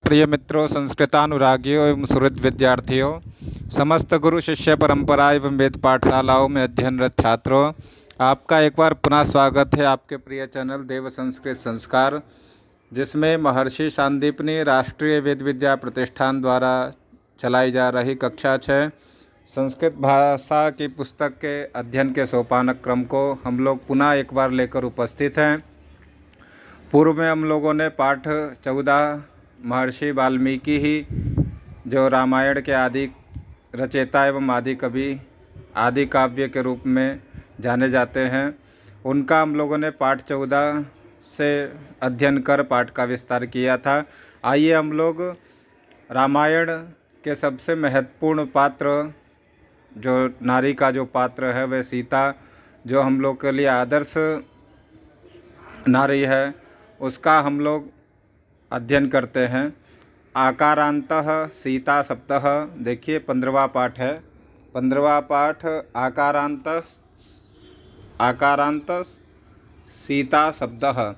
प्रिय मित्रों, संस्कृतानुरागियों एवं सुहृद विद्यार्थियों, समस्त गुरु शिष्य परंपरा एवं वेद पाठशालाओं में अध्ययनरत छात्रों, आपका एक बार पुनः स्वागत है आपके प्रिय चैनल देव संस्कृत संस्कार, जिसमें महर्षि सांदीपनि राष्ट्रीय वेद विद्या प्रतिष्ठान द्वारा चलाई जा रही कक्षा 6 संस्कृत भाषा की पुस्तक के अध्ययन के सोपानक क्रम को हम लोग पुनः एक बार लेकर उपस्थित हैं। पूर्व में हम लोगों ने पाठ 14 महर्षि वाल्मीकि ही जो रामायण के आदि रचयिता एवं आदि कवि आदि काव्य के रूप में जाने जाते हैं, उनका हम लोगों ने पाठ 14 से अध्ययन कर पाठ का विस्तार किया था। आइए हम लोग रामायण के सबसे महत्वपूर्ण पात्र, जो नारी का जो पात्र है वह सीता, जो हम लोग के लिए आदर्श नारी है, उसका हम लोग अध्ययन करते हैं। आकारांतः सीता सप्तः, देखिए 15वां पाठ है। 15वां पाठ आकारांत सीता शब्दः।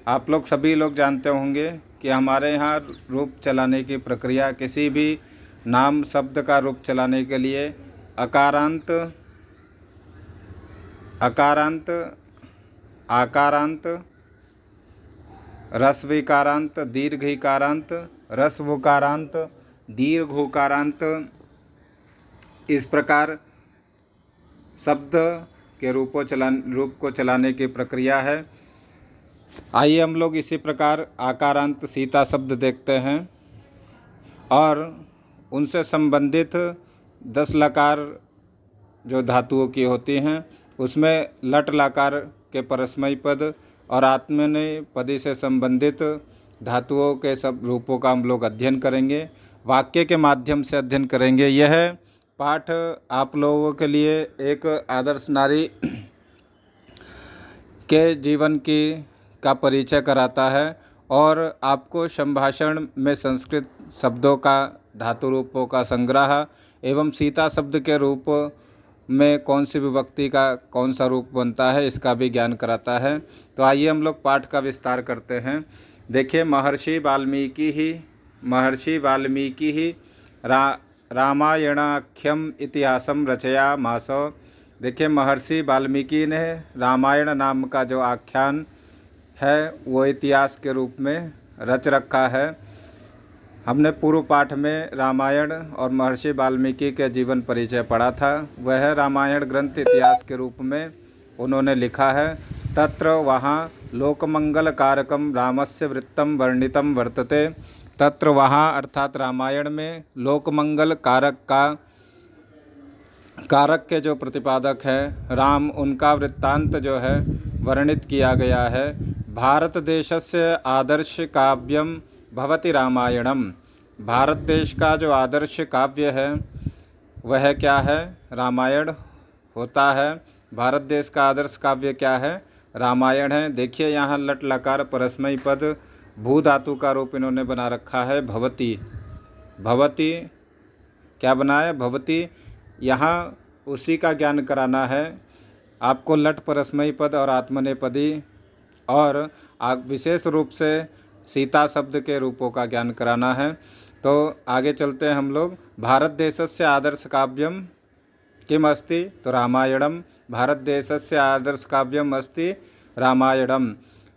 आप लोग सभी लोग जानते होंगे कि हमारे यहाँ रूप चलाने की प्रक्रिया, किसी भी नाम शब्द का रूप चलाने के लिए आकारांत, आकारांत, रस्वीकारांत, दीर्घीकारांत, रस्वकारांत, दीर्घोकारांत, इस प्रकार शब्द के रूप को चलाने की प्रक्रिया है। आइए हम लोग इसी प्रकार आकारांत सीता शब्द देखते हैं और उनसे संबंधित 10 लकार जो धातुओं की होती हैं, उसमें लट लकार के परस्मयी पद और आत्मनेपदी से संबंधित धातुओं के सब रूपों का हम लोग अध्ययन करेंगे, वाक्य के माध्यम से अध्ययन करेंगे। यह पाठ आप लोगों के लिए एक आदर्श नारी के जीवन का परिचय कराता है और आपको संभाषण में संस्कृत शब्दों का, धातु रूपों का संग्रह एवं सीता शब्द के रूप में कौन सी विभक्ति का कौन सा रूप बनता है, इसका भी ज्ञान कराता है। तो आइए हम लोग पाठ का विस्तार करते हैं। देखिए, महर्षि वाल्मीकि ही रामायणाख्यम इतिहासम रचयामास। देखिए, महर्षि वाल्मीकि ने रामायण नाम का जो आख्यान है वो इतिहास के रूप में रच रखा है। हमने पूर्व पाठ में रामायण और महर्षि वाल्मीकि के जीवन परिचय पढ़ा था। वह रामायण ग्रंथ इतिहास के रूप में उन्होंने लिखा है। तत्र वहाँ लोकमंगल कारकम रामस्य वृत्तम वर्णितम वर्तते। तत्र वहाँ अर्थात रामायण में लोकमंगल कारक के जो प्रतिपादक है राम, उनका वृत्तांत जो है वर्णित किया गया है। भारत देशस्य आदर्श काव्यम भवति रामायणम। भारत देश का जो आदर्श काव्य है वह क्या है? रामायण होता है। भारत देश का आदर्श काव्य क्या है? रामायण है। देखिए, यहाँ लट लकार परस्मयी पद भू धातु का रूप इन्होंने बना रखा है भवति। भवति क्या बनाया? भवति। यहाँ उसी का ज्ञान कराना है आपको, लट परस्मयी पद और आत्मनेपदी, और विशेष रूप से सीता शब्द के रूपों का ज्ञान कराना है। तो आगे चलते हैं हम लोग। भारत देशस्य आदर्श काव्यम किम अस्ति? तो रामायणम। भारत देशस्य आदर्श काव्यम अस्ति रामायणम।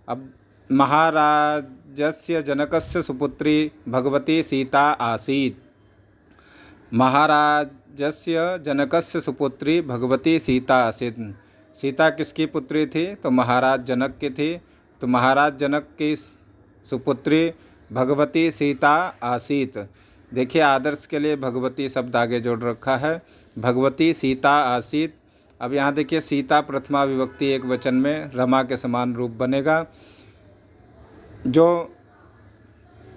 अब महाराजस्य जनकस्य सुपुत्री भगवती सीता आसीत्। महाराजस्य जनकस्य सुपुत्री भगवती सीता आसीत्। सीता किसकी पुत्री थी? तो महाराज जनक की थी। तो महाराज जनक की सुपुत्री भगवती सीता आसीत। देखिए, आदर्श के लिए भगवती शब्द आगे जोड़ रखा है, भगवती सीता आसीत। अब यहाँ देखिए, सीता प्रथमा विभक्ति एक वचन में रमा के समान रूप बनेगा। जो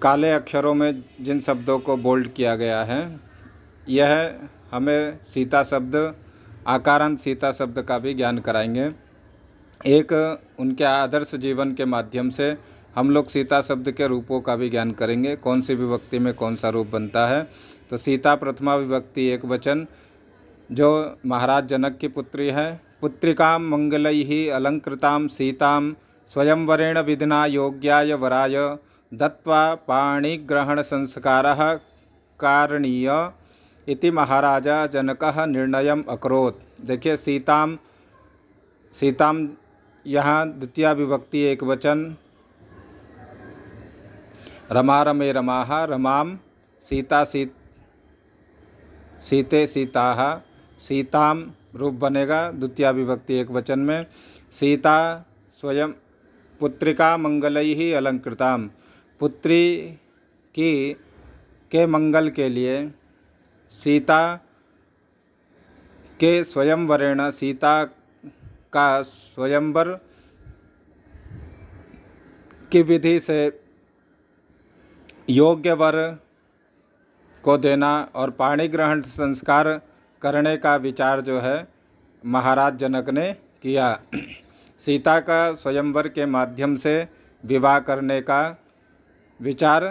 काले अक्षरों में जिन शब्दों को बोल्ड किया गया है, यह हमें सीता शब्द, आकारांत सीता शब्द का भी ज्ञान कराएंगे। एक उनके आदर्श जीवन के माध्यम से हम लोग सीता शब्द के रूपों का भी ज्ञान करेंगे, कौन सी विभक्ति में कौन सा रूप बनता है। तो सीता प्रथमा विभक्ति एक वचन, जो महाराज जनक की पुत्री है। पुत्रिकाम मंगलैः अलंकृताम सीताम स्वयंवरेण विधिना योग्याय वराय दत्वा पाणिग्रहणसंस्कारः कारणीय इति महाराजा जनकः निर्णयम् अकरोत्। देखिए सीताम यहाँ द्वितीया विभक्ति एक वचन, रमा रमे रमाः, रमाम सीता सीते सीताः, सीताम रूप बनेगा द्वितीया विभक्ति एक वचन में। सीता स्वयं पुत्रिका मंगलैहि अलंकृताम, पुत्री के मंगल के लिए सीता के स्वयंवरेण, सीता का स्वयंवर की विधि से योग्य वर को देना और पाणिग्रहण संस्कार करने का विचार जो है महाराज जनक ने किया। सीता का स्वयंवर के माध्यम से विवाह करने का विचार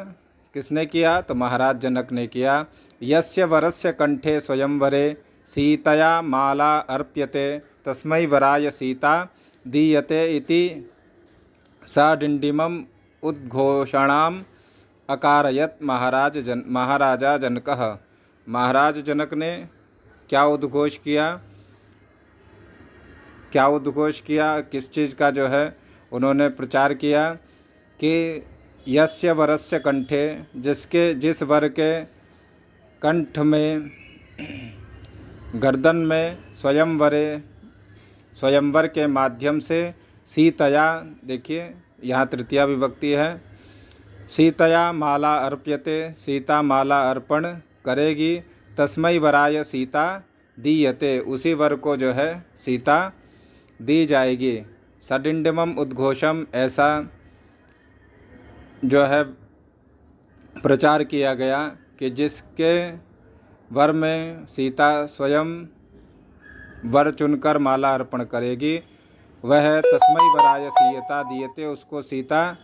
किसने किया? तो महाराज जनक ने किया। यस्य वरस्य कंठे स्वयंवरे सीतया माला अर्प्यते तस्मै वराय सीता दीयते इति साडिंडिमम् उद्घोषणाम् अकारयत महाराजा जनकः। महाराज जनक ने क्या उद्घोष किया? किस चीज़ का जो है उन्होंने प्रचार किया कि यस्य वरस्य कंठे, जिस वर के कंठ में, गर्दन में स्वयंवर के माध्यम से सीतया, देखिए यहाँ तृतीया विभक्ति है, सीतया माला अर्प्यते, सीता माला अर्पण करेगी, तस्मै वराय सीता दीयते, उसी वर को जो है सीता दी जाएगी। सडिंडमम उद्घोषम, ऐसा जो है प्रचार किया गया कि जिसके वर में सीता स्वयं वर चुनकर माला अर्पण करेगी वह तस्मै वराय सीता दीयते, उसको सीता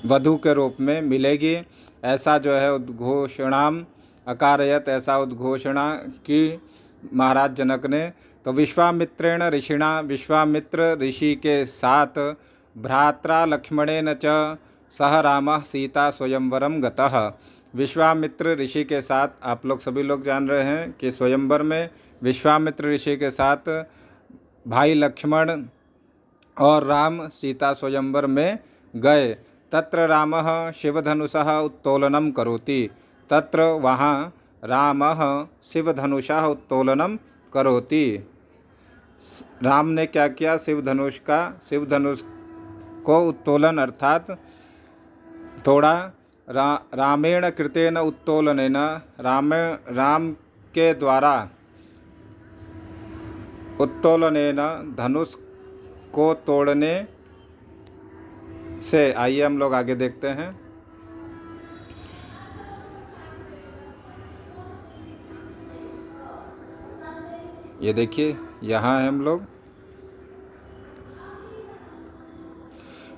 वधू के रूप में मिलेगी। ऐसा जो है उद्घोषणाम अकारयत, ऐसा उद्घोषणा की महाराज जनक ने। तो विश्वामित्रेण ऋषिणा, विश्वामित्र ऋषि के साथ भ्रात्रा लक्ष्मणेन च सह रामः सीता स्वयंवरम गतः। विश्वामित्र ऋषि के साथ, आप लोग सभी लोग जान रहे हैं कि स्वयंवर में विश्वामित्र ऋषि के साथ भाई लक्ष्मण और राम सीता स्वयंवर में गए। तत्र रामः शिवधनुषः उत्तोलनं करोति, तत्र वहाँ रामः शिवधनुषः उत्तोलनं करोति। राम ने क्या किया? शिवधनुष को उत्तोलन, अर्थात थोड़ा रामेण कृतेन उत्तोलनेन, राम के द्वारा उत्तोलनेन, धनुष को तोड़ने से। आइए हम लोग आगे देखते हैं। ये देखिए यहाँ है हम लोग,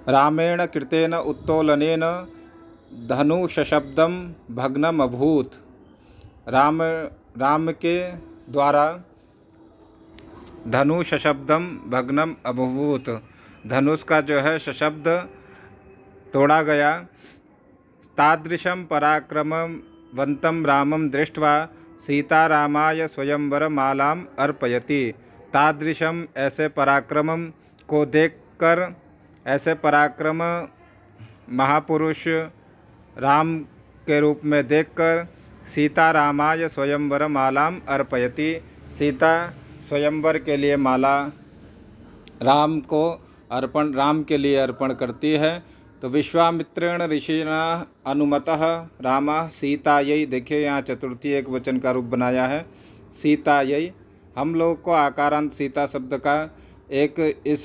रामेण कृतेन उत्तोलनेन धनुषशब्दम भग्नम अभूत। राम के द्वारा धनुष शब्दम भग्नम अभूत, धनुष का जो है शब्द तोड़ा गया। तादृशं पराक्रमवन्तं रामं दृष्ट्वा सीता रामाय स्वयंवर मालाम अर्पयति। तादृशम, ऐसे पराक्रम को देखकर, ऐसे पराक्रम महापुरुष राम के रूप में देखकर सीता रामाय स्वयंवर मालाम अर्पयति, सीता स्वयंवर के लिए माला राम के लिए अर्पण करती है। तो विश्वामित्रेण ऋषिणा अनुमतः रामः सीतायै, देखिए यहाँ चतुर्थी एक वचन का रूप बनाया है, सीतायै। हम लोग को आकारांत सीता शब्द का एक इस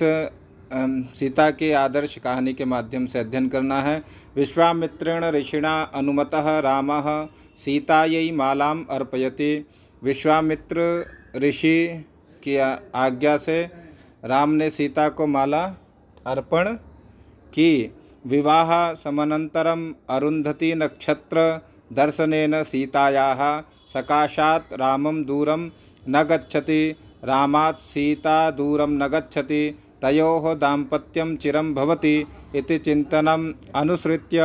सीता की आदर्श कहानी के माध्यम से अध्ययन करना है। विश्वामित्रेण ऋषिणा अनुमतः रामः सीतायै मालाम अर्पयति। विश्वामित्र ऋषि की आज्ञा से राम ने सीता को माला अर्पण की। विवाह समनंतरम अरुंधति नक्षत्र दर्शनेन सीतायाः सकाशात् रामं दूरं न गच्छति, रामात् सीता दूरं न गच्छति, तयोः दाम्पत्यं चिरं भवति इति चिन्तनम् अनुसृत्य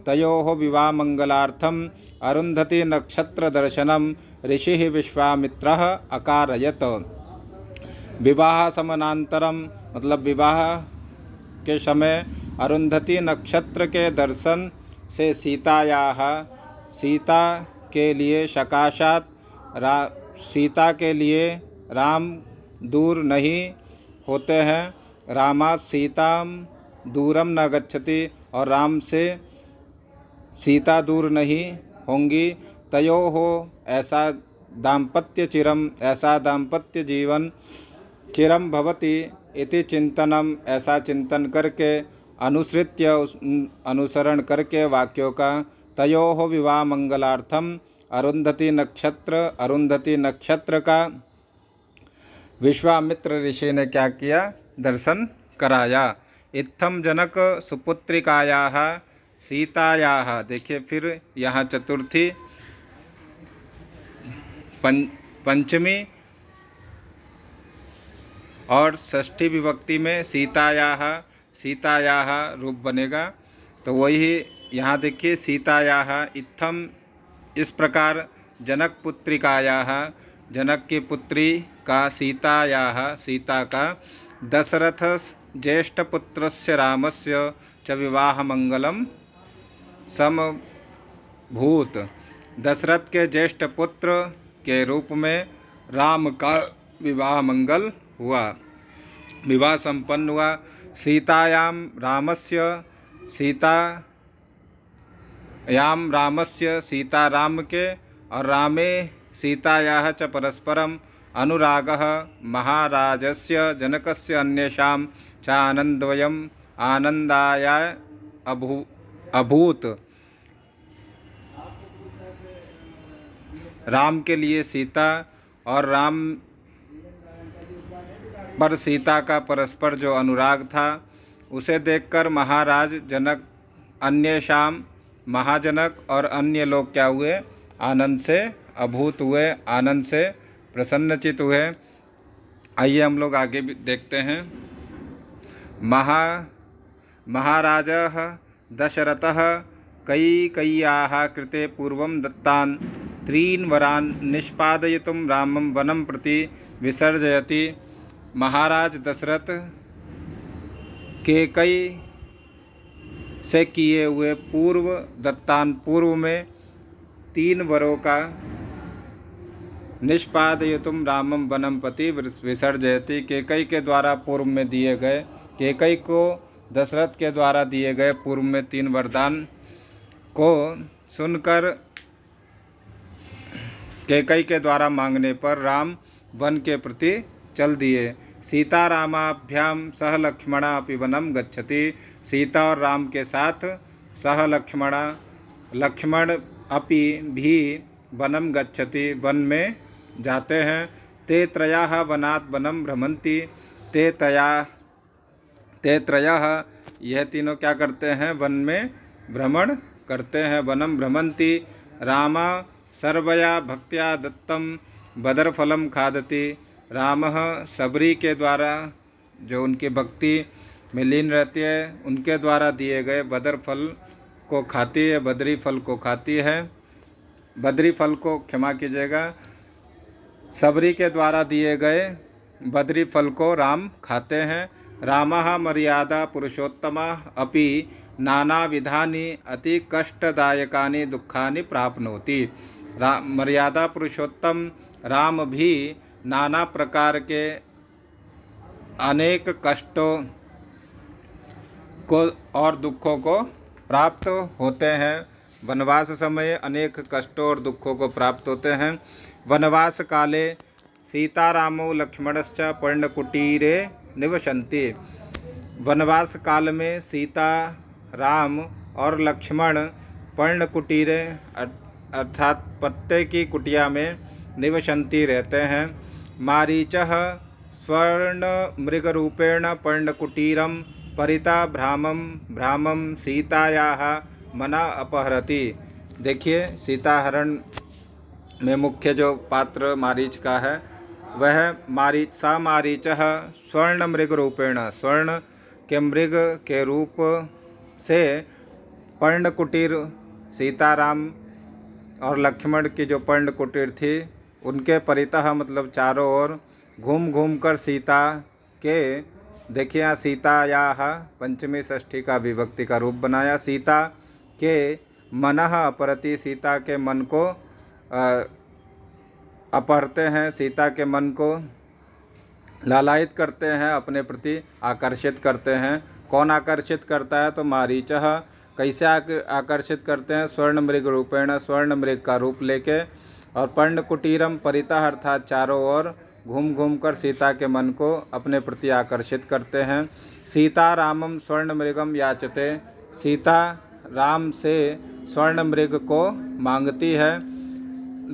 तयोः विवाहमङ्गलार्थम् अरुन्धती नक्षत्रदर्शनं ऋषिः विश्वामित्रः अकारयत्। विवाह समानांतरम मतलब विवाह के समय अरुंधति नक्षत्र के दर्शन से सीता के लिए सकाशात सीता के लिए राम दूर नहीं होते हैं। रामात् सीताम दूरम न गच्छति और राम से सीता दूर नहीं होंगी। तयोः ऐसा दाम्पत्य जीवन चिरम भवति इति चिंतनम ऐसा चिंतन करके अनुसृत्य अनुसरण करके वाक्यों का तयोः विवाह मंगलार्थम अरुंधति नक्षत्र का विश्वामित्र ऋषि ने क्या किया, दर्शन कराया। इत्थम जनक सुपुत्रिकायाः सीतायाः, देखिए फिर यहाँ चतुर्थी पंचमी और षष्ठी विभक्ति में सीतायाः रूप बनेगा। तो वही यहाँ देखिए सीतायाः इत्थम, इस प्रकार जनक पुत्रिकायाः, जनक की पुत्री का सीता का दशरथ ज्येष्ठ पुत्रस्य रामस्य च विवाह मंगलम समभूत। दशरथ के ज्येष्ठ पुत्र के रूप में राम का विवाह मंगल हुआ, विवाह संपन्न हुआ। सीतायाम रामस्य सीता राम के और रामे सीतायाः च परस्परम अनुरागः महाराजस्य जनकस्य अन्येषां च आनंदाय अभूत। राम के लिए सीता और राम पर सीता का परस्पर जो अनुराग था उसे देखकर महाराज जनक, अन्येषां महाजनक और अन्य लोग क्या हुए, आनंद से अभूत हुए, आनंद से प्रसन्नचित हुए। आइए हम लोग आगे भी देखते हैं। महाराजः दशरथः कैकेय्याः कृते पूर्वं दत्तान् त्रीन् वरान् निष्पादयितुं रामं वनं प्रति विसर्जयति। महाराज दशरथ कैकेयी से किए हुए पूर्व में 3 वरों का निष्पादयितुं रामं वनं प्रति विसर्जयति, कैकेयी के द्वारा पूर्व में दिए गए, कैकेयी को दशरथ के द्वारा दिए गए पूर्व में 3 वरदान को सुनकर कैकेयी के द्वारा मांगने पर राम वन के प्रति चल दिए। सीतारामाभ्याम सह लक्ष्मणा अपि वनम गच्छति। सीता और राम के साथ सह लक्ष्मण अपि भी वनम गच्छति, वन में जाते हैं। ते त्रयः वनात् वनम भ्रमन्ति। ते त्रयः यह तीनों क्या करते हैं, वन में भ्रमण करते हैं। वनम भ्रमन्ति। रामा सर्वया भक्त्या दत्तम बदरफलम खादति। रामः सबरी के द्वारा, जो उनकी भक्ति में लीन रहती है, उनके द्वारा दिए गए बदर फल को खाती है, बदरी फल को खाती है। बदरी फल को क्षमा कीजिएगा, सबरी के द्वारा दिए गए बदरी फल को राम खाते हैं। रामः मर्यादा पुरुषोत्तमा अपि नाना विधानि अति कष्टदायकानि दुखानि प्राप्नोति। मर्यादा पुरुषोत्तम राम भी नाना प्रकार के अनेक कष्टों को और दुखों को प्राप्त होते हैं। वनवास समय अनेक कष्टों और दुखों को प्राप्त होते हैं। वनवास काले सीतारामो लक्ष्मणश्च पर्णकुटीरे निवसन्ति। वनवास काल में सीता, राम और लक्ष्मण पर्णकुटीरे अर्थात पत्ते की कुटिया में निवसन्ति रहते हैं। मारीचः स्वर्ण मृगरूपेण पर्णकुटीरं परिता भ्रामं सीतायाः मना अपहरति। देखिए सीता हरण में मुख्य जो पात्र मारीच का है, वह मारीचः स्वर्ण मृग रूपेण, स्वर्ण के मृग के रूप से पर्णकुटीर, सीताराम और लक्ष्मण की जो पर्णकुटीर थी उनके परितः मतलब चारों ओर घूम घूम कर सीता के, देखिए यहाँ सीतायाः पंचमी षष्ठी का विभक्ति का रूप बनाया, सीता के मनः अपरति, सीता के मन को अपहरते हैं, सीता के मन को लालायित करते हैं, अपने प्रति आकर्षित करते हैं। कौन आकर्षित करता है? तो मारीचः कैसे आकर्षित करते हैं? स्वर्ण मृग रूपेण, स्वर्ण मृग का रूप लेके, और पर्णकुटीरम परितः अर्थात चारों ओर घूम घूम कर सीता के मन को अपने प्रति आकर्षित करते हैं। सीता रामम स्वर्ण मृगम याचते, सीता राम से स्वर्ण मृग को मांगती है।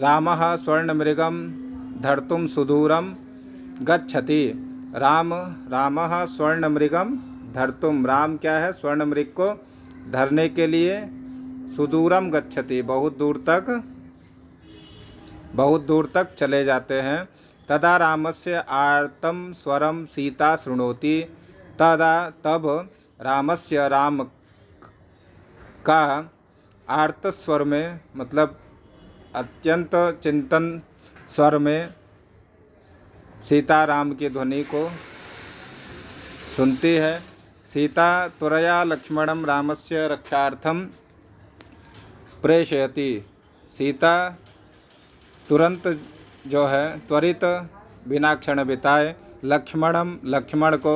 रामः स्वर्ण मृगम धर्तुम सुदूरम गच्छति, रामः स्वर्ण मृगम धर्तुम, राम क्या है? स्वर्ण मृग को धरने के लिए सुदूरम गच्छति, बहुत दूर तक चले जाते हैं। तदा रामस्य आर्तं स्वरम सीता शृणोति, तब रामस्य, राम का आर्त स्वर में मतलब अत्यंत चिंतन स्वर में सीता राम की ध्वनि को सुनती है। सीता त्वरया लक्ष्मणं रामस्य रक्षार्थं प्रेषयति, सीता तुरंत जो है त्वरित बिना क्षण बिताए लक्ष्मण को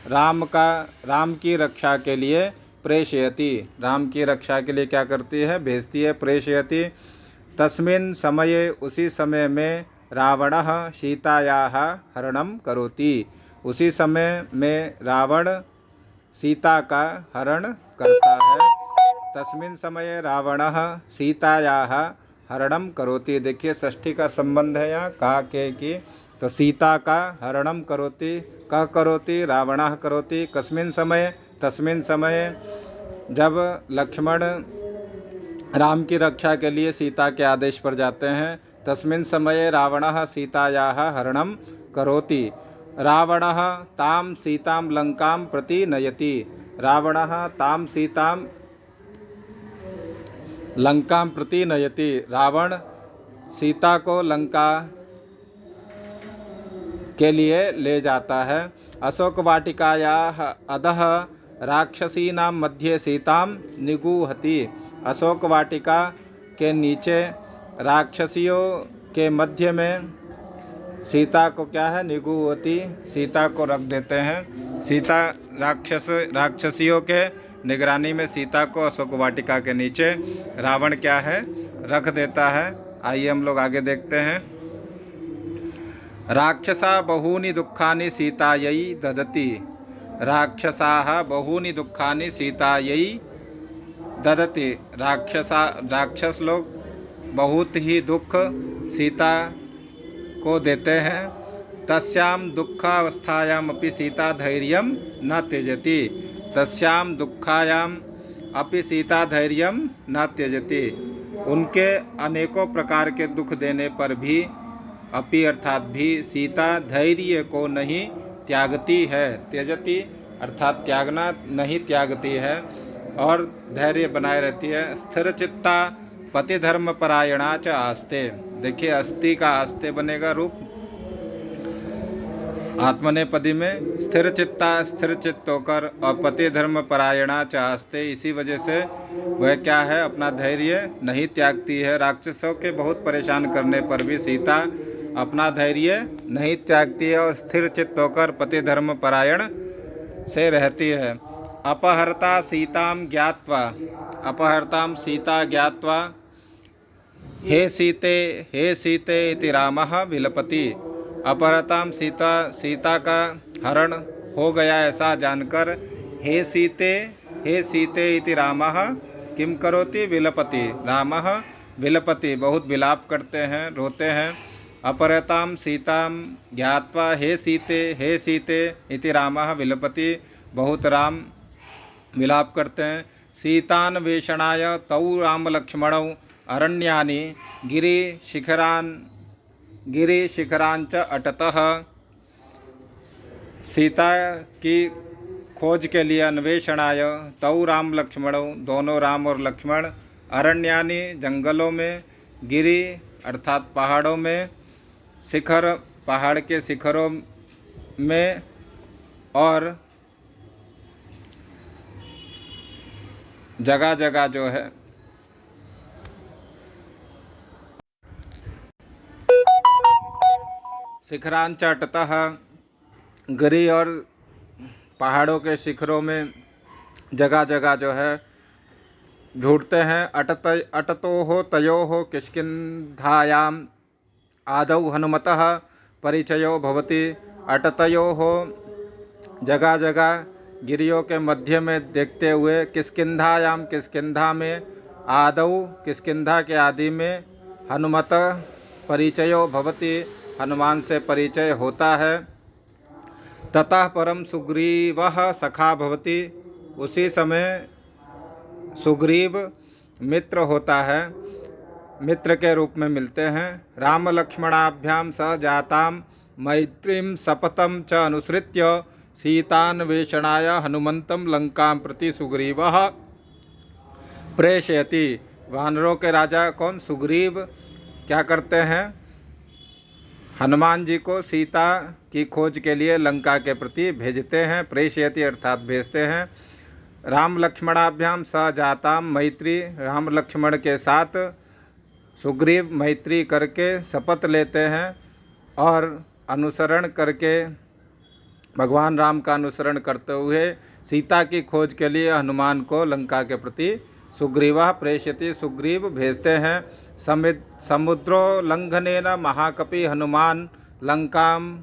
राम की रक्षा के लिए प्रेषयति, राम की रक्षा के लिए क्या करती है? भेजती है, प्रेषयति। तस्मिन् समये, उसी समय में रावणः सीतायाः हरणं करोति, उसी समय में रावण सीता का हरण करता है। तस्मिन् समये रावणः सीतायाः हरणं करोति, देखिए षष्ठी का संबंध है यहाँ कहा के कि, तो सीता का हरणं करोति, कह करोति? रावणः करोति। कस्मिन् समय? तस्मिन् समय, जब लक्ष्मण राम की रक्षा के लिए सीता के आदेश पर जाते हैं। तस्मिन् समये रावणः सीतायाः हरणं करोति, रावणः तां सीतां लंकां प्रति नयति, रावणः तां सीतां लंकां प्रति नयति, रावण सीता को लंका के लिए ले जाता है। अशोक वाटिकायाः अधः राक्षसीनां मध्ये सीतां निगूहति, अशोक वाटिका के नीचे राक्षसियों के मध्य में सीता को क्या है? निगूहति, सीता को रख देते हैं। सीता राक्षसियों के निगरानी में सीता को अशोक वाटिका के नीचे रावण क्या है? रख देता है। आइए हम लोग आगे देखते हैं। राक्षसा बहूनि दुखानि सीतायै ददति, राक्षसाः बहूनि दुखानि सीतायै ददति, राक्षस लोग बहुत ही दुख सीता को देते हैं। तस्यां दुःखावस्थायाम् अपि सीता धैर्यं न त्यजति, तस्यां दुःखायां अपि सीता धैर्यं न त्यजति, उनके अनेकों प्रकार के दुख देने पर भी, अपि अर्थात भी, सीता धैर्य को नहीं त्यागती है। त्यजति अर्थात त्यागना, नहीं त्यागती है और धैर्य बनाए रहती है। स्थिर चित्ता पति धर्म परायणा च आस्ते, देखिए अस्ति का आस्ते बनेगा रूप आत्मनेपदी में। स्थिर चित्ता, स्थिर चित्त होकर, और पति धर्म परायणा च आस्ते, इसी वजह से वह क्या है? अपना धैर्य नहीं त्यागती है। राक्षसों के बहुत परेशान करने पर भी सीता अपना धैर्य नहीं त्यागती है और स्थिर चित्त होकर पति धर्म परायण से रहती है। अपहर्ता सीतां ज्ञात्वा, अपहर्तां सीता ज्ञात्वा हे सीते इति रामः विलपति, अपहर्तां सीता का हरण हो गया ऐसा जानकर हे सीते इति रामः किम करोति? विलपति, रामः विलपति, बहुत विलाप करते हैं, रोते हैं। अपहर्तां सीतां ज्ञात्वा हे सीते इति रामः विलपति, बहुत राम विलाप करते हैं। सीतान्वेषणाय तौ राम लक्ष्मणौ अरण्यानि गिरिशिखरान् गिरिशिखरांच अटतः। सीता की खोज के लिए अन्वेषणाय तौ राम लक्ष्मणौ, दोनों राम और लक्ष्मण, अरण्यानि जंगलों में, गिरि अर्थात पहाड़ों में, शिखर पहाड़ के शिखरों में, और जगह जगह जो है शिखरांच अटतः, गिरि और पहाड़ों के शिखरों में जगह जगह जो है ढूंढते हैं। अटतो तयोः किष्किंधायाम आदौ हनुमतः परिचयो भवति। अटतयोः जगह जगह गिरियों के मध्य में देखते हुए, किष्किंधायाम किष्किंधा में, आदौ किष्किंधा के आदि में, हनुमत परिचयो भवति हनुमान से परिचय होता है। ततः परम सुग्रीवः सखा भवति, उसी समय सुग्रीव मित्र होता है, मित्र के रूप में मिलते हैं। राम लक्ष्मणाभ्याम सह जाताम मैत्रीम सपतम च अनुसृत्य सीतान्वेषणाय हनुमंतम लंकां प्रति सुग्रीवः प्रेषयति। वानरों के राजा कौन? सुग्रीव क्या करते हैं? हनुमान जी को सीता की खोज के लिए लंका के प्रति भेजते हैं। प्रेषयति अर्थात भेजते हैं। राम लक्ष्मणाभ्याम स जाताम मैत्री, राम लक्ष्मण के साथ सुग्रीव मैत्री करके शपथ लेते हैं और अनुसरण करके, भगवान राम का अनुसरण करते हुए सीता की खोज के लिए हनुमान को लंका के प्रति सुग्रीवा प्रेषयति, सुग्रीव भेजते हैं। समुद्रोल्लंघनेन महाकपि हनुमान लंकां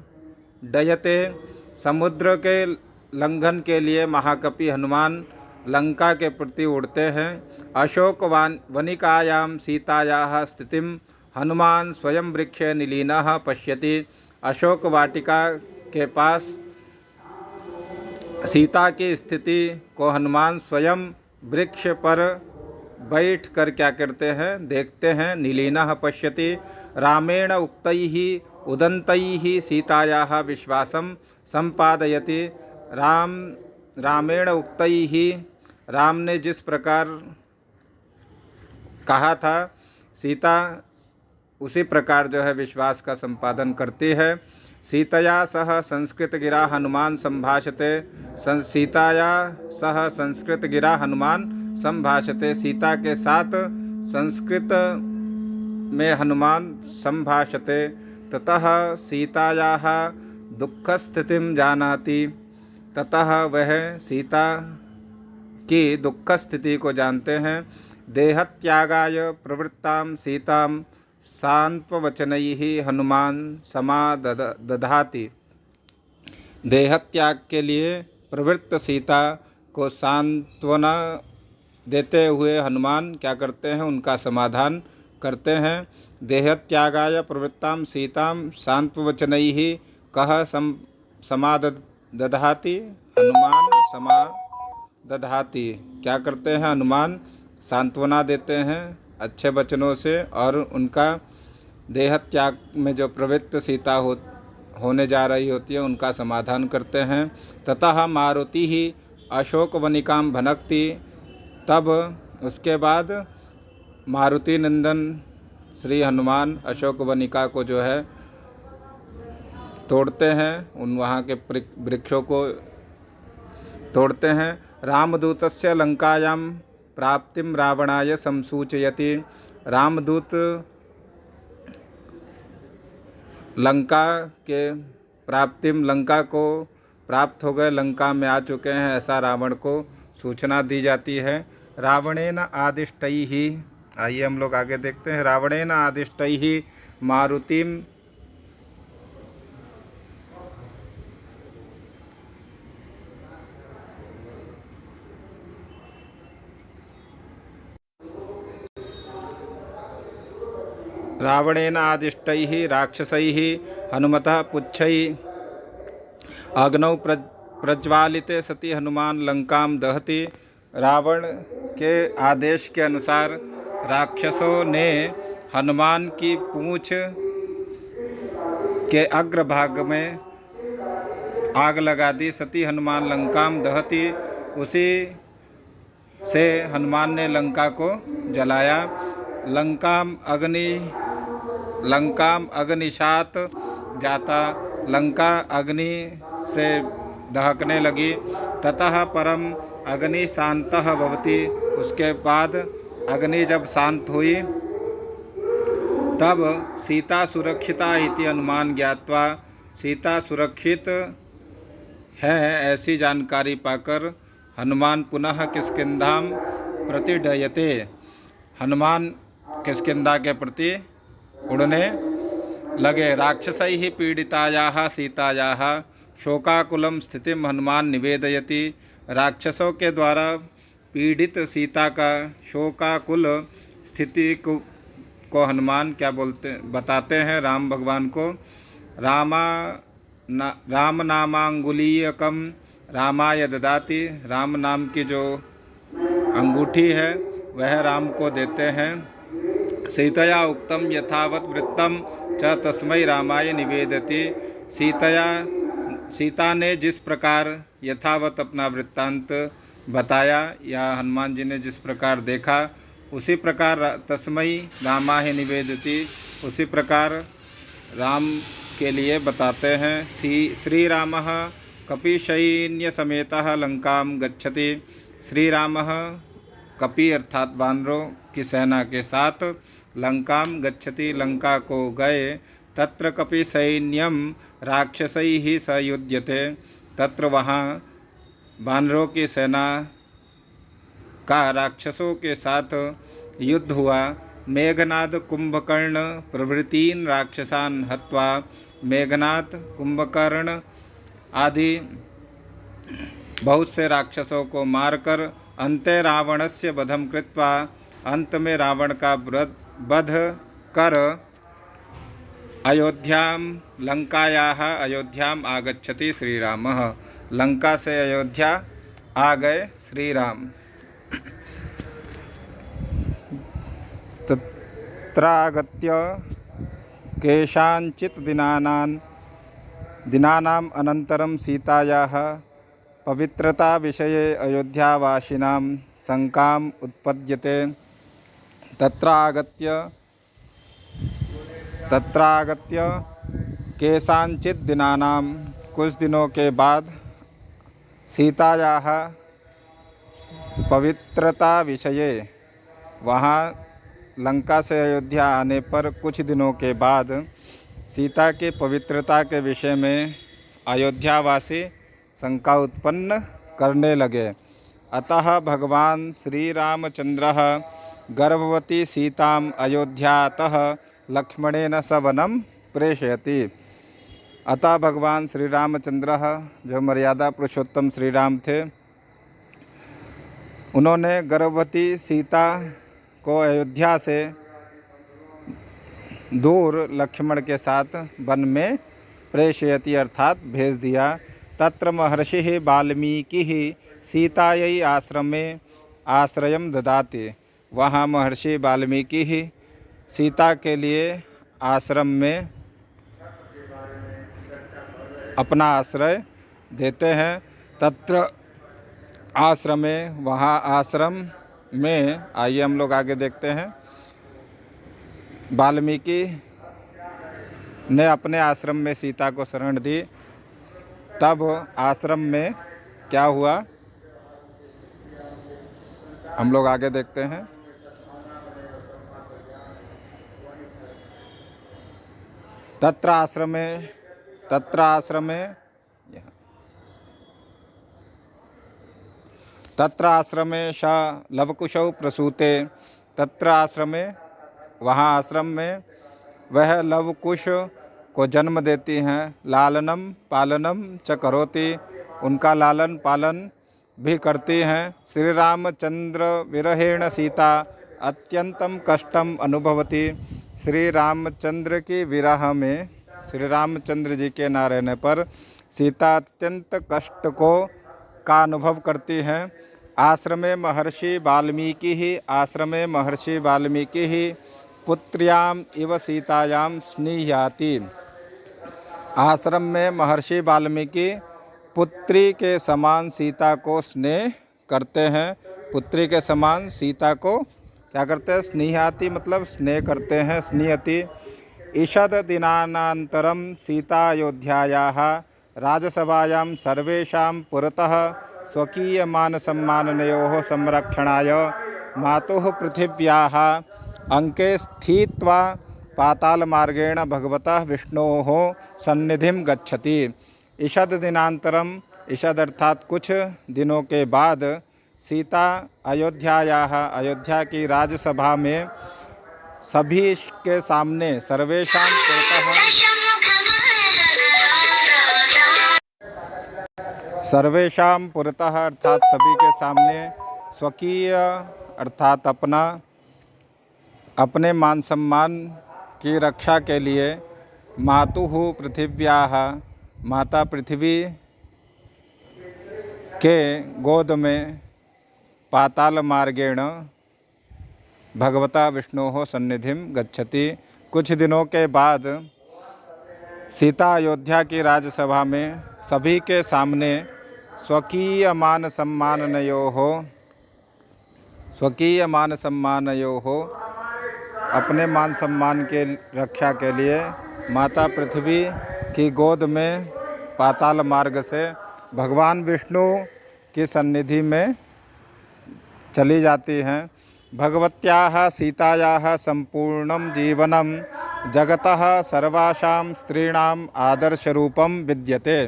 डयते, समुद्र के लंघन के लिए महाकपि हनुमान लंका के प्रति उड़ते हैं। अशोक वनिकायां सीतायाः स्थितिं हनुमान स्वयं वृक्षे निलीनः पश्यति। अशोक वाटिका के पास सीता की स्थिति को हनुमान स्वयं वृक्ष पर बैठ कर क्या करते हैं? देखते हैं। निलीनः पश्यति। रामेण उक्तैः उदन्तैः सीतायाः विश्वासं संपादयति। रामेण उक्तैः, राम ने जिस प्रकार कहा था, सीता उसी प्रकार जो है विश्वास का संपादन करती है। सीतया सह संस्कृत गिरा हनुमान संभाषते, सीताया सह संस्कृत गिरा हनुमान संभाषते, सीता के साथ संस्कृत में हनुमान संभाषते। ततः सीतायाः दुख स्थितिं जानाति, ततः वह सीता की दुख स्थिति को जानते हैं। देहत्यागाय प्रवृत्तां सीतां सांत्ववचनैः हनुमान समादधाति, देहत्याग के लिए प्रवृत्त सीता को सांत्वना देते हुए हनुमान क्या करते हैं? उनका समाधान करते हैं। देहत्यागाय प्रवृत्तां सीतां सांत्ववचनैः कः समादधाति, हनुमान समादधाति, क्या करते हैं? हनुमान सांत्वना देते हैं अच्छे वचनों से, और उनका देह त्याग में जो प्रवृत्त सीता होने जा रही होती है उनका समाधान करते हैं। ततः मारुति ही अशोक वनिकां भनक्ति, तब उसके बाद मारुति नंदन श्री हनुमान अशोक वनिका को जो है तोड़ते हैं, उन वहाँ के वृक्षों को तोड़ते हैं। रामदूतस्य लंकायां प्राप्तिम रावणाय संसूचयति, रामदूत लंका के प्राप्तिम, लंका को प्राप्त हो गए, लंका में आ चुके हैं, ऐसा रावण को सूचना दी जाती है। रावणेन आदिष्टैः, आइए हम लोग आगे देखते हैं। रावणेन आदिष्टैः मारुतिम रावणेन आदिष्टैः राक्षसैः हनुमतः पुच्छैः अग्नौ प्रज्वालिते सति हनुमान लंकां दहति, रावण के आदेश के अनुसार राक्षसों ने हनुमान की पूँछ के अग्रभाग में आग लगा दी। सती हनुमान लंकाम दहति, उसी से हनुमान ने लंका को जलाया। लंकाम अग्निशात जाता, लंका अग्नि से दहकने लगी। ततः परम अग्नि शांतः भवति, उसके बाद अग्नि जब शांत हुई तब सीता सुरक्षिता इति अनुमान ज्ञात्वा, सीता सुरक्षित है ऐसी जानकारी पाकर हनुमान पुनः किष्किंधाम प्रतिडयते, हनुमान किष्किंधा के प्रति उड़ने लगे। राक्षसैः पीड़ितायाः सीतायाः शोकाकुलं स्थितिम हनुमान निवेदयति, राक्षसों के द्वारा पीड़ित सीता का शोकाकुल स्थिति को हनुमान क्या बताते हैं राम भगवान को। राम नामांगुलीयकम रामाय ददाति, राम नाम की जो अंगूठी है वह राम को देते हैं। सीतया उक्तम यथावत वृत्तम च तस्मै रामाय निवेदति, सीता ने जिस प्रकार यथावत अपना वृत्तांत बताया या हनुमान जी ने जिस प्रकार देखा उसी प्रकार तस्मै रामाय निवेदति, उसी प्रकार राम के लिए बताते हैं। श्री रामः कपिसैन्य समेतः लंकाम गच्छति, श्री रामः कपि अर्थात वानरों की सेना के साथ लंकाम गच्छति, लंका को गए। तत्र कपि सैन्यम राक्षसैः स युध्यते, तत्र वहाँ वानरों की सेना का राक्षसों के साथ युद्ध हुआ। मेघनाद कुंभकर्ण प्रभृतीन राक्षसान हत्वा, मेघनाद कुंभकर्ण आदि बहुत से राक्षसों को मारकर अन्ते रावणस्य वधम कृत्वा, अंत में रावण का वध कर अयोध्याम आगच्छति श्री रामः, लंका से अयोध्या आ गए श्री राम। तत्रागत्य केषाञ्चित् दिनानाम् अनन्तरं सीतायाः पवित्रता विषये अयोध्यावासिनां शंकाम् उत्पद्यते। तत्रागत्य केषाञ्चित् दिनानां, कुछ दिनों के बाद सीतायाः पवित्रता विषये, वहाँ लंका से अयोध्या आने पर कुछ दिनों के बाद सीता के पवित्रता के विषय में अयोध्यावासी शंका उत्पन्न करने लगे। अतः भगवान श्री रामचंद्रः गर्भवती सीताम अयोध्यातः लक्ष्मणेन स वनं प्रेषयति। अतः भगवान श्री रामचंद्र जो मर्यादा पुरुषोत्तम श्री राम थे, उन्होंने गर्भवती सीता को अयोध्या से दूर लक्ष्मण के साथ वन में प्रेषयति अर्थात भेज दिया। तत्र महर्षि वाल्मीकि सीतायै आश्रमे आश्रयं ददाति, वहाँ महर्षि वाल्मीकि सीता के लिए आश्रम में अपना आश्रय देते हैं। तत्र आश्रमे, वहाँ आश्रम में, आइए हम लोग आगे देखते हैं। वाल्मीकि ने अपने आश्रम में सीता को शरण दी, तब आश्रम में क्या हुआ हम लोग आगे देखते हैं। तत्र आश्रमे स लवकुशौ प्रसूते, तत्र आश्रमे, वहाँ आश्रम में वह लवकुश को जन्म देती हैं। लालनम पालनम च करोति, उनका लालन पालन भी करती हैं। श्री रामचंद्र विरहेण सीता अत्यंतम कष्टम अनुभवती, श्री रामचंद्र की विरह में, श्री रामचंद्र जी के ना रहने पर सीता अत्यंत कष्ट का अनुभव करती हैं। आश्रमे महर्षि वाल्मीकि पुत्र्याम इव सीतायाम स्निह्याति, आश्रम में महर्षि वाल्मीकि पुत्री के समान सीता को स्नेह करते हैं। पुत्री के समान सीता को क्या करते हैं? स्नेहाति मतलब स्नेह करते हैं। स्नेहति ईषद दिनानन्तरं सीता अयोध्यायाः राजसभायां सर्वेषां पुरतः स्वकीयमानसम्माननयोः संरक्षणाय मातुः पृथिव्याः अंके स्थित्वा पातालमार्गेण भगवतः विष्णोः सन्निधिं गच्छति। ईषद दिनांतरम, ईषद अर्थात कुछ दिनों के बाद, सीता अयोध्या की राजसभा में सभी के सामने सर्वेषां पुरतः अर्थात सभी के सामने, स्वकीय अर्थात अपने मान सम्मान की रक्षा के लिए, मातुः पृथिव्याः माता पृथ्वी के गोद में, पाताल मार्गेण भगवता विष्णोः सन्निधिं गच्छति। कुछ दिनों के बाद सीता अयोध्या की राजसभा में सभी के सामने स्वकीय मान सम्मानयोः अपने मान सम्मान के रक्षा के लिए माता पृथ्वी की गोद में पाताल मार्ग से भगवान विष्णु की सन्निधि में चली जाती हैं। भगवत्याः सीतायाः संपूर्णं जीवनं जगतः सर्वासां स्त्रीणाम् आदर्शरूपं विद्यते।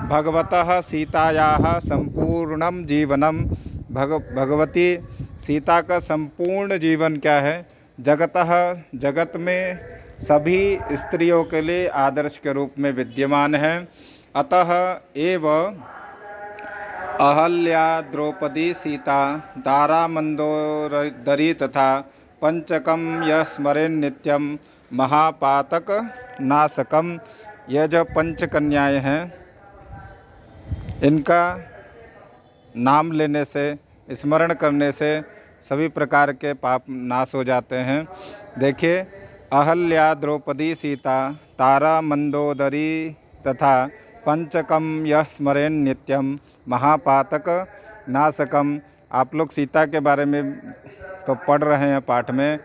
भगवतः सीतायाः संपूर्णं जीवनम, भगवती सीता का संपूर्ण जीवन क्या है? जगतः जगत में सभी स्त्रियों के लिए आदर्श के रूप में विद्यमान है। अतः एव अहल्या द्रौपदी सीता तारा मंदोदरी तथा पंचकम यः स्मरेन् नित्यम महापातक नाशकम। यह जो पंच कन्याएँ हैं, इनका नाम लेने से, स्मरण करने से सभी प्रकार के पाप नाश हो जाते हैं। देखिए, अहल्या द्रौपदी सीता तारा मंदोदरी तथा पंचकम यः स्मरेन् नित्यम महापातक नाशकम। आप लोग सीता के बारे में तो पढ़ रहे हैं पाठ में।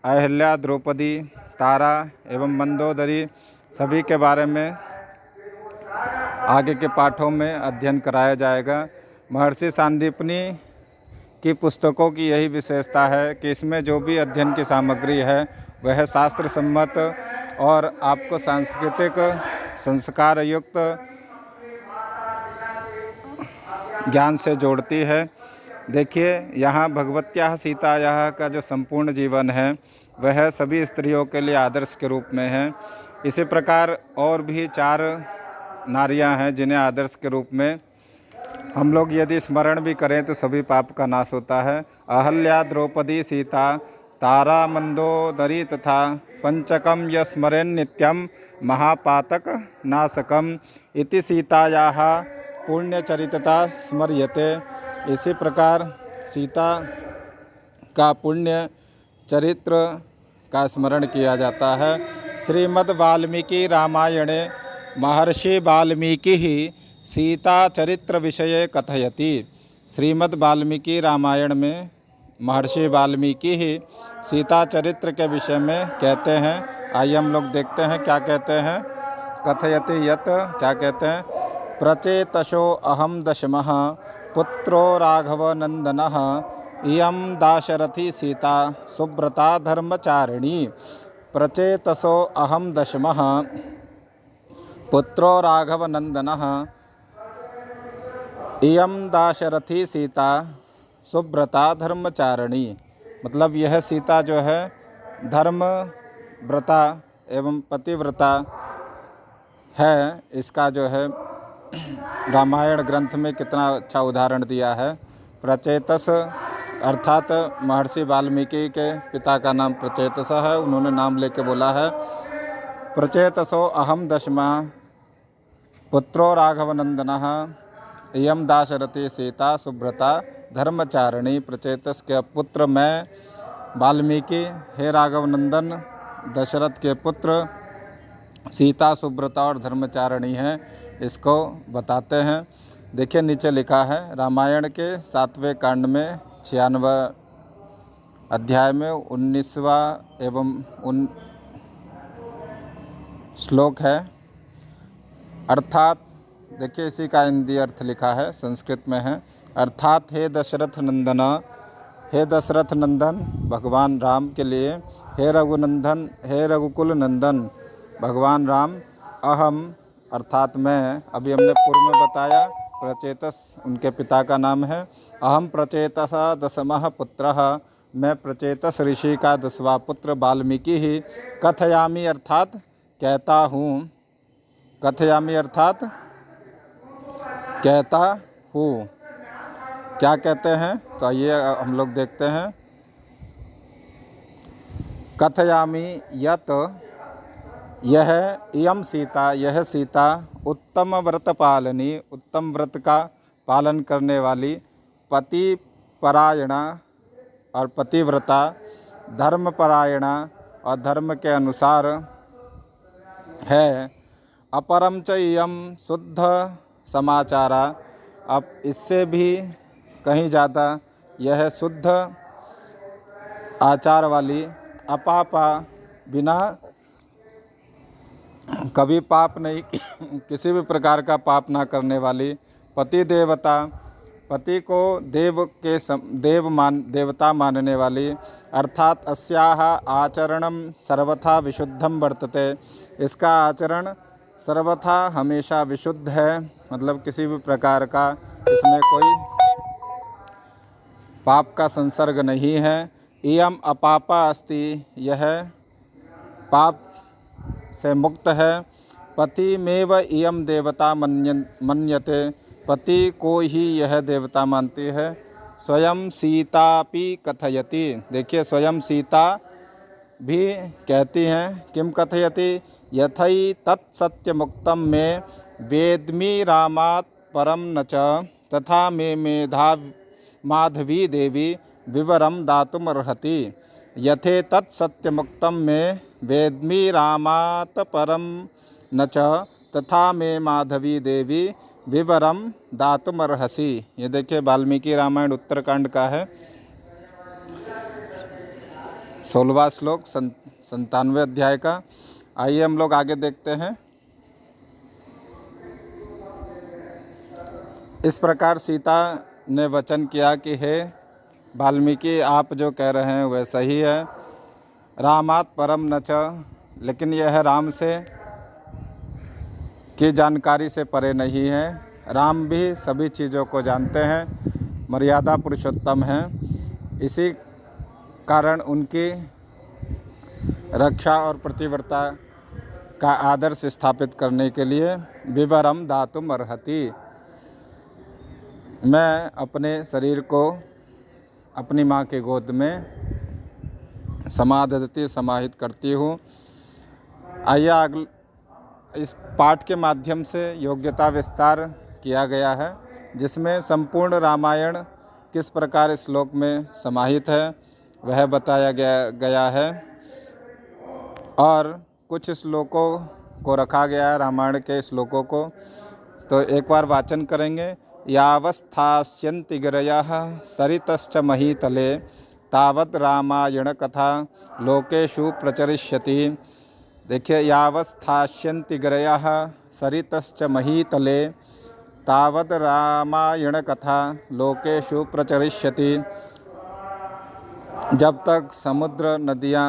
अहल्या, द्रौपदी, तारा एवं मंदोदरी सभी के बारे में आगे के पाठों में अध्ययन कराया जाएगा। महर्षि सांदीपनी की पुस्तकों की यही विशेषता है कि इसमें जो भी अध्ययन की सामग्री है वह शास्त्र सम्मत और आपको सांस्कृतिक संस्कार युक्त ज्ञान से जोड़ती है। देखिए, यहाँ भगवत्याः सीतायाः का जो संपूर्ण जीवन है वह सभी स्त्रियों के लिए आदर्श के रूप में है। इसी प्रकार और भी 4 नारियां हैं जिन्हें आदर्श के रूप में हम लोग यदि स्मरण भी करें तो सभी पाप का नाश होता है। अहल्या, द्रौपदी, सीता, तारा मंदोदरी तथा पंचकम यः स्मरेन् नित्यम महापातक नाशकम इति सीतायाः पुण्यचरितता स्मर्यते। इसी प्रकार सीता का पुण्य चरित्र का स्मरण किया जाता है। श्रीमद् वाल्मीकि रामायणे महर्षि वाल्मीकि ही सीता चरित्र विषये कथयति। श्रीमद् वाल्मीकि रामायण में महर्षि वाल्मीकि ही सीता चरित्र के विषय में कहते हैं। आइए हम लोग देखते हैं क्या कहते हैं। कथयति यत्, क्या कहते हैं? प्रचेतसो अहम दशमः पुत्रो राघवनंदनः इयं दाशरथी सीता सुव्रता धर्मचारिणी। प्रचेतसो अहम दशमः पुत्रो राघवनंदनः इयं दाशरथी सीता सुव्रता धर्मचारिणी। मतलब यह सीता जो है धर्म व्रता एवं पतिव्रता है। इसका जो है रामायण ग्रंथ में कितना अच्छा उदाहरण दिया है। प्रचेतस अर्थात महर्षि वाल्मीकि के पिता का नाम प्रचेतस है, उन्होंने नाम लेके बोला है प्रचेतसो अहम दशमा पुत्रो राघवनंदनः इयं दाशरथी सीता सुव्रता धर्मचारिणी। प्रचेतस के पुत्र मैं वाल्मीकि, हे राघवनंदन दशरथ के पुत्र, सीता सुब्रता और धर्मचारिणी है, इसको बताते हैं। देखिए नीचे लिखा है, रामायण के 7वें कांड में 96 अध्याय में 19वां एवं श्लोक है। अर्थात देखिए इसी का हिंदी अर्थ लिखा है, संस्कृत में है। अर्थात हे दशरथ नंदन, हे दशरथ नंदन भगवान राम के लिए, हे रघुनंदन, हे रघुकुल नंदन भगवान राम, अहम अर्थात मैं, अभी हमने पूर्व में बताया प्रचेतस उनके पिता का नाम है। अहम प्रचेतस दशमः पुत्रः, मैं प्रचेतस ऋषि का 10वां पुत्र वाल्मीकि ही, कथयामि अर्थात कहता हूँ, कथयामि अर्थात कहता हूँ। क्या कहते हैं तो आइए हम लोग देखते हैं। कथयामि यत, यह इयम सीता, यह सीता उत्तम व्रत पालनी, उत्तम व्रत का पालन करने वाली, पति परायणा और पतिव्रता, धर्म परायणा और धर्म के अनुसार है। अपरम च इयम शुद्ध समाचारा, अब इससे भी कहीं ज़्यादा यह शुद्ध आचार वाली, अपापा बिना कभी पाप नहीं किसी भी प्रकार का पाप ना करने वाली, पति देवता, पति को देवता मानने वाली, अर्थात अस्याः आचरणम सर्वथा विशुद्धम वर्तते, इसका आचरण सर्वथा हमेशा विशुद्ध है, मतलब किसी भी प्रकार का इसमें कोई पाप का संसर्ग नहीं है। इयम अपापा अस्ति, यह पाप से मुक्त है। पति मेव इयम देवता मन्यते, पति को ही यह देवता मानती है। स्वयं सीतापि कथयति, देखिए स्वयं सीता भी कहती हैं, किम कथयति, यथै तत्सत्यमुक्तं मे वेद्मि रामात् परम न च, तथा मे मेधा माधवी देवी विवरम दातुमर्हति। यथे तत्सत्यमुक्तं मे वेद्मि रामात् परम न च, तथा मे माधवी देवी विवरम दातुमर्हसि। ये देखिए वाल्मीकि रामायण उत्तरकांड का है 16वां श्लोक 97वें अध्याय का। आइए हम लोग आगे देखते हैं। इस प्रकार सीता ने वचन किया कि हे वाल्मीकि, आप जो कह रहे हैं वह सही है। रामात् परम न च, लेकिन यह राम से की जानकारी से परे नहीं है। राम भी सभी चीज़ों को जानते हैं, मर्यादा पुरुषोत्तम हैं, इसी कारण उनकी रक्षा और प्रतिव्रता का आदर्श स्थापित करने के लिए विवरम दातुम अर्हति, मैं अपने शरीर को अपनी माँ के गोद में समाहित करती हूँ। आइए इस पाठ के माध्यम से योग्यता विस्तार किया गया है, जिसमें संपूर्ण रामायण किस प्रकार श्लोक में समाहित है वह बताया गया है, और कुछ श्लोकों को रखा गया है रामायण के श्लोकों को। तो एक बार वाचन करेंगे। यावस्थास्यन्ति गिरयः सरितश्च महीतले, तावत् रामायण कथा लोकेषु प्रचरिष्यति। देखिए, यावस्थास्यन्ति गिरयः सरितश्च महीतले, तावत् रामायण कथा लोकेषु प्रचरिष्यति। जब तक समुद्र नदियाँ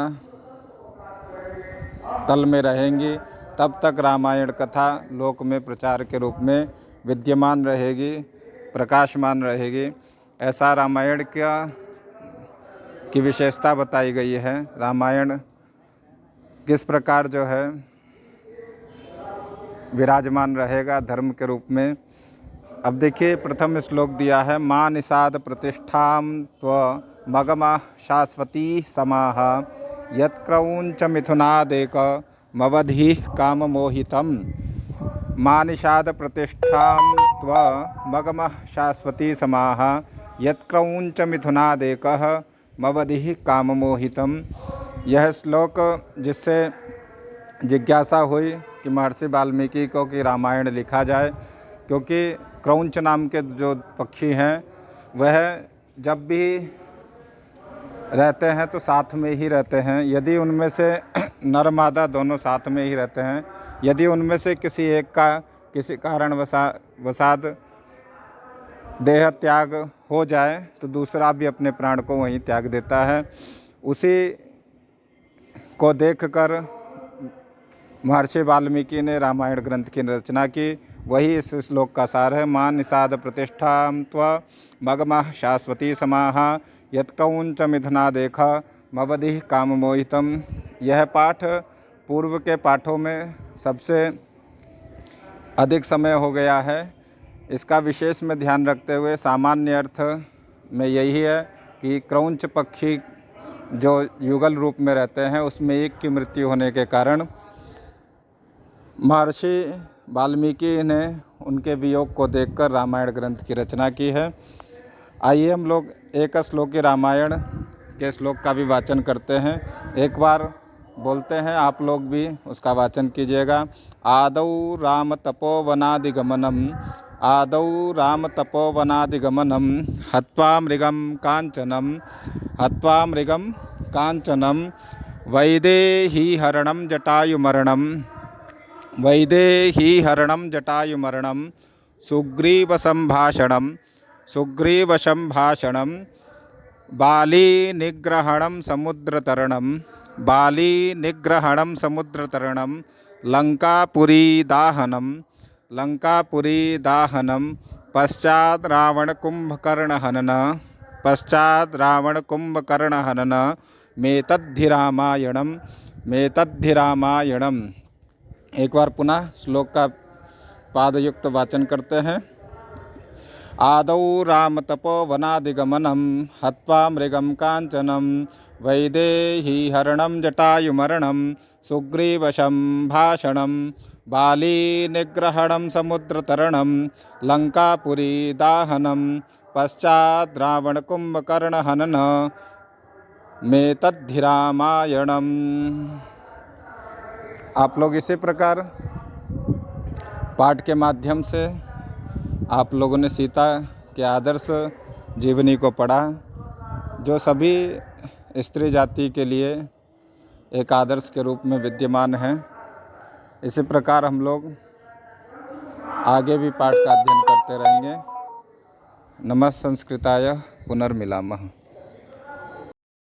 तल में रहेंगी तब तक रामायण कथा लोक में प्रचार के रूप में विद्यमान रहेगी, प्रकाशमान रहेगी। ऐसा रामायण की विशेषता बताई गई है। रामायण किस प्रकार जो है विराजमान रहेगा धर्म के रूप में। अब देखिए प्रथम श्लोक दिया है, माँ निषाद प्रतिष्ठां त्व मगमा शाश्वती समाह, यत्क्रौंच मिथुनादेक मवधि काम मोहितम। माँ निषाद प्रतिष्ठां त्व मगमः शाश्वती समाह, यत्क्रौंच मिथुनादेक मवधि काम मोहितम। यह श्लोक जिससे जिज्ञासा हुई कि महर्षि वाल्मीकि को कि रामायण लिखा जाए, क्योंकि क्रौंच नाम के जो पक्षी हैं वह जब भी रहते हैं तो साथ में ही रहते हैं। यदि उनमें से नर मादा दोनों साथ में ही रहते हैं, यदि उनमें से किसी एक का किसी कारण वसात देह त्याग हो जाए तो दूसरा भी अपने प्राण को वहीं त्याग देता है। उसी को देखकर महर्षि वाल्मीकि ने रामायण ग्रंथ की रचना की। वही इस श्लोक का सार है। मां निषाद प्रतिष्ठां त्व मगमः शाश्वती समाः यत्कौंच मिथुना देखा मवधिः काम मोहितम। यह पाठ पूर्व के पाठों में सबसे अधिक समय हो गया है। इसका विशेष में ध्यान रखते हुए सामान्य अर्थ में यही है कि क्रौंच पक्षी जो युगल रूप में रहते हैं उसमें एक की मृत्यु होने के कारण महर्षि वाल्मीकि ने उनके वियोग को देखकर रामायण ग्रंथ की रचना की है। आइए हम लोग एक श्लोकी रामायण के श्लोक का भी वाचन करते हैं। एक बार बोलते हैं, आप लोग भी उसका वाचन कीजिएगा। आदौ राम तपोवनादिगमनम हत्वा मृगम कांचनम वैदेहीहरणं जटायुमरणं सुग्रीवसंभाषणं बालीनिग्रहणं समुद्रतरणं लंकापुरीदाहनं पश्चात् रावणकुंभकर्णहनन मेतद्धि रामायणम्। एक बार पुनः श्लोक का पादयुक्त वाचन करते हैं। आदौ राम तपोवनादिगमनं हत्वा मृगं कांचनं वैदेहीहरणं जटायुमरणं सुग्रीवसंभाषणं बालीनिग्रहणं समुद्रतरणं लंकापुरीदाहनं पश्चात् रावणकुंभकर्णहनन मेतद्धि रामायणम्। आप लोग इसी प्रकार पाठ के माध्यम से आप लोगों ने सीता के आदर्श जीवनी को पढ़ा, जो सभी स्त्री जाति के लिए एक आदर्श के रूप में विद्यमान है। इसी प्रकार हम लोग आगे भी पाठ का अध्ययन करते रहेंगे। नमः संस्कृताय पुनर्मिलामः।